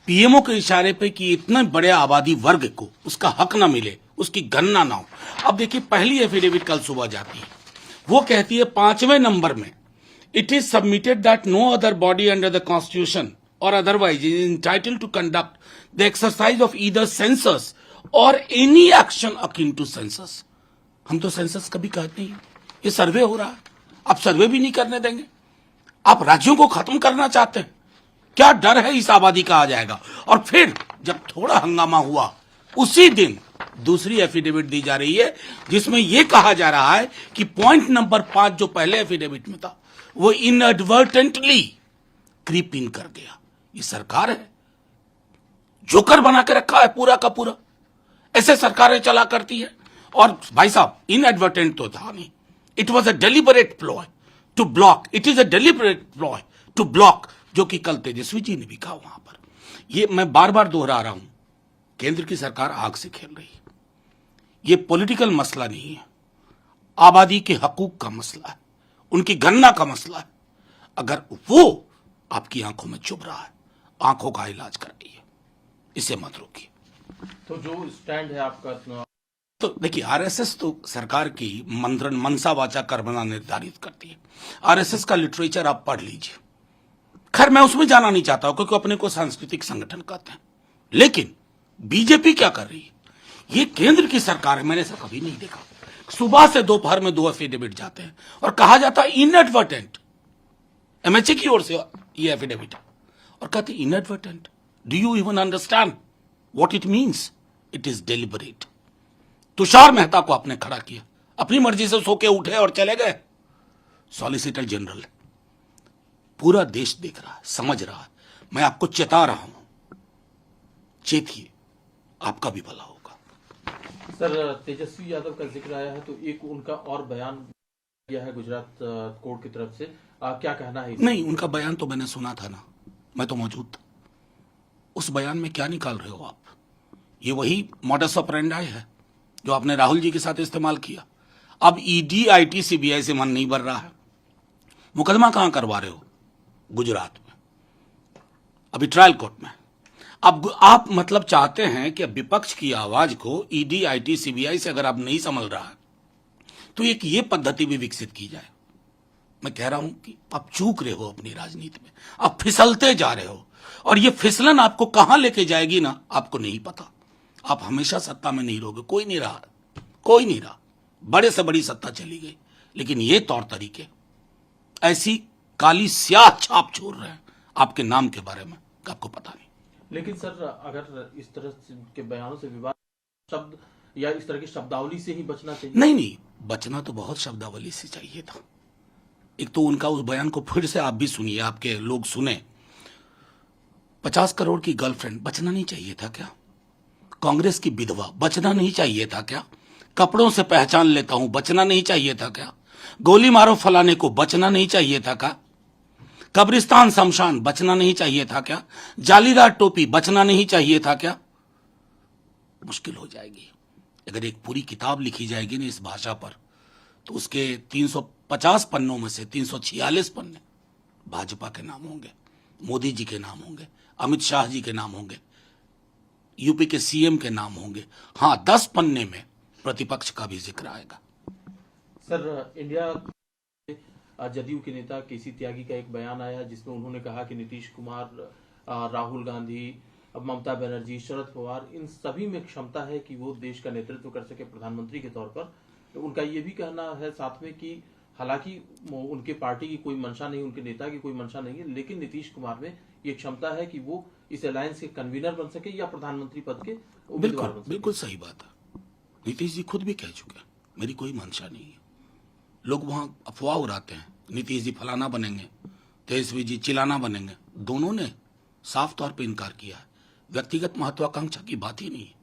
PMO के इशारे पे कि इतने बड़े आबादी वर्ग को उसका हक ना मिले, उसकी गणना ना हो। अब देखिए, पहली एफिडेविट कल सुबह जाती है, वो कहती है 5वें नंबर में, it is submitted that no other body under the constitution or otherwise is entitled to conduct the exercise of either census or any action akin to census. हम तो सेंसस कभी कहते नहीं, ये सर्वे हो रहा है, आप सर्वे भी नहीं करने देंगे। आप राज्यों को खत्म करना चाहते हैं, क्या डर है इस आबादी का आ जाएगा। और फिर जब थोड़ा हंगामा हुआ, उसी दिन दूसरी एफिडेविट दी जा रही है जिसमें यह कहा जा रहा है कि पॉइंट नंबर 5 जो पहले एफिडेविट में था वो इनएडवर्टेंटली क्रीप इन कर गया। ये सरकार है, जोकर बना के रखा है पूरा का पूरा, ऐसे सरकारें चला करती है। और भाई साहब, इनएडवर्टेंट तो था नहीं, it was a deliberate ploy to block, it is a deliberate ploy to block, जो कि कल तेजस्वी जी ने भी कहा वहां पर। ये मैं बार बार दोहरा रहा हूं, केंद्र की सरकार आग से खेल रही है। ये पॉलिटिकल मसला नहीं है, आबादी के हकूक का मसला है, उनकी गणना का मसला है। अगर वो आपकी आंखों में चुभ रहा है, आंखों का इलाज कराइए, इसे मत रोकिए। तो जो स्टैंड है आपका, तो देखिए, आरएसएस तो सरकार की मंत्रण मनसा वाचा कर्मणा निर्धारित करती है। आरएसएस का लिटरेचर आप पढ़ लीजिए। खैर, मैं उसमें जाना नहीं चाहता हूं क्योंकि अपने को सांस्कृतिक संगठन कहते हैं। लेकिन बीजेपी क्या कर रही है? ये केंद्र की सरकार है, मैंने ऐसा कभी नहीं देखा। सुबह से दोपहर में 2 एफिडेविट जाते हैं और कहा जाता है इनएडवर्टेंट, एमएचए की ओर से ये एफिडेविट है, और कहते inadvertent. Do you even understand what it means? It is deliberate. Tushar Mehta को आपने खड़ा किया, अपनी मर्जी से सो के उठे और चले गए। सॉलिसिटर जनरल, पूरा देश देख रहा है, समझ रहा है। मैं आपको चेता रहा हूं, चेतिए, आपका भी भला होगा। सर, तेजस्वी यादव का जिक्र आया है तो एक उनका और बयान किया है गुजरात कोर्ट की तरफ से, क्या कहना है? नहीं, उनका बयान तो मैंने सुना था ना, मैं तो मौजूद था। उस बयान में क्या निकाल रहे हो आप? ये वही मॉडस ऑपरेंडाई है जो आपने राहुल जी के साथ इस्तेमाल किया। अब ईडी, आईटी, सीबीआई से मन नहीं भर रहा है, मुकदमा कहां करवा रहे हो? गुजरात में, अभी ट्रायल कोर्ट में। अब आप मतलब चाहते हैं कि विपक्ष की आवाज को ईडी, आईटी, सीबीआई से अगर आप नहीं संभल रहा है तो एक ये पद्धति भी विकसित की जाए। मैं कह रहा हूं कि आप चूक रहे हो अपनी राजनीति में, आप फिसलते जा रहे हो, और ये फिसलन आपको कहां लेके जाएगी ना, आपको नहीं पता। आप हमेशा सत्ता में नहीं रहोगे, कोई नहीं रहा, कोई नहीं रहा। बड़े से बड़ी सत्ता चली गई, लेकिन ये तौर तरीके ऐसी काली स्याह छाप छोड़ रहे हैं आपके नाम के बारे में, आपको पता नहीं। लेकिन सर, अगर इस तरह के बयानों से विवाद शब्द या इस तरह की शब्दावली से ही बचना चाहिए? नहीं, बचना तो बहुत शब्दावली से चाहिए था। एक तो उनका उस बयान को फिर से आप भी सुनिए, आपके लोग सुने। 50 करोड़ की गर्लफ्रेंड, बचना नहीं चाहिए था क्या? कांग्रेस की विधवा, बचना नहीं चाहिए था क्या? कपड़ों से पहचान लेता हूं, बचना नहीं चाहिए था क्या? गोली मारो फलाने को, बचना नहीं चाहिए था क्या? कब्रिस्तान शमशान, बचना नहीं चाहिए था क्या? जालीदार टोपी, बचना नहीं चाहिए था क्या? मुश्किल हो जाएगी अगर एक पूरी किताब लिखी जाएगी ना इस भाषा पर, तो उसके 350 पन्नों में से 346 पन्ने भाजपा के नाम होंगे, मोदी जी के नाम होंगे, अमित शाह जी के नाम होंगे, यूपी के सीएम के नाम होंगे। हां, 10 पन्ने में प्रतिपक्ष का भी जिक्र आएगा। सर, इंडिया जदयू के नेता केसी त्यागी का एक बयान आया जिसमें उन्होंने कहा कि नीतीश कुमार, राहुल गांधी, ममता बनर्जी, शरद पवार, इन सभी में क्षमता है कि वो देश का नेतृत्व कर सके प्रधानमंत्री के तौर पर। तो उनका ये भी कहना है साथ में कि हालांकि उनके पार्टी की कोई मंशा नहीं, उनके नेता की कोई मंशा नहीं है, लेकिन नीतीश कुमार में ये क्षमता है कि वो इस अलायंस के कन्वीनर बन सके या प्रधानमंत्री पद के उम्मीदवार बन सके। बिल्कुल सही बात है। नीतीश जी खुद भी कह चुके हैं, मेरी कोई मंशा नहीं है। लोग वहां अफवाह उड़ाते हैं, नीतीश जी फलाना बनेंगे, तेजस्वी जी चिलाना बनेंगे। दोनों ने साफ तौर पर इनकार किया है। व्यक्तिगत महत्वाकांक्षा की बात ही नहीं है,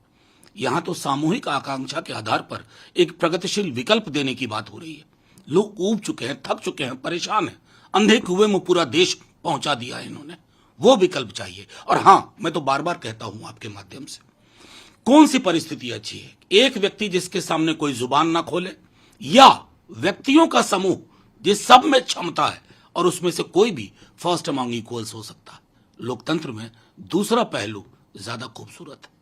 यहां तो सामूहिक आकांक्षा के आधार पर एक प्रगतिशील विकल्प देने की बात हो रही है। लोग ऊब चुके हैं, थक चुके हैं, परेशान हैं, अंधे कुएं में पूरा देश पहुंचा दिया है इन्होंने। वो विकल्प चाहिए। और हां, मैं तो बार बार कहता हूं आपके माध्यम से, कौन सी परिस्थिति अच्छी है? एक व्यक्ति जिसके सामने कोई जुबान ना खोले, या व्यक्तियों का समूह जिस सब में क्षमता है और उसमें से कोई भी फर्स्ट अमंग इक्वल्स हो सकता है? लोकतंत्र में दूसरा पहलू ज्यादा खूबसूरत है।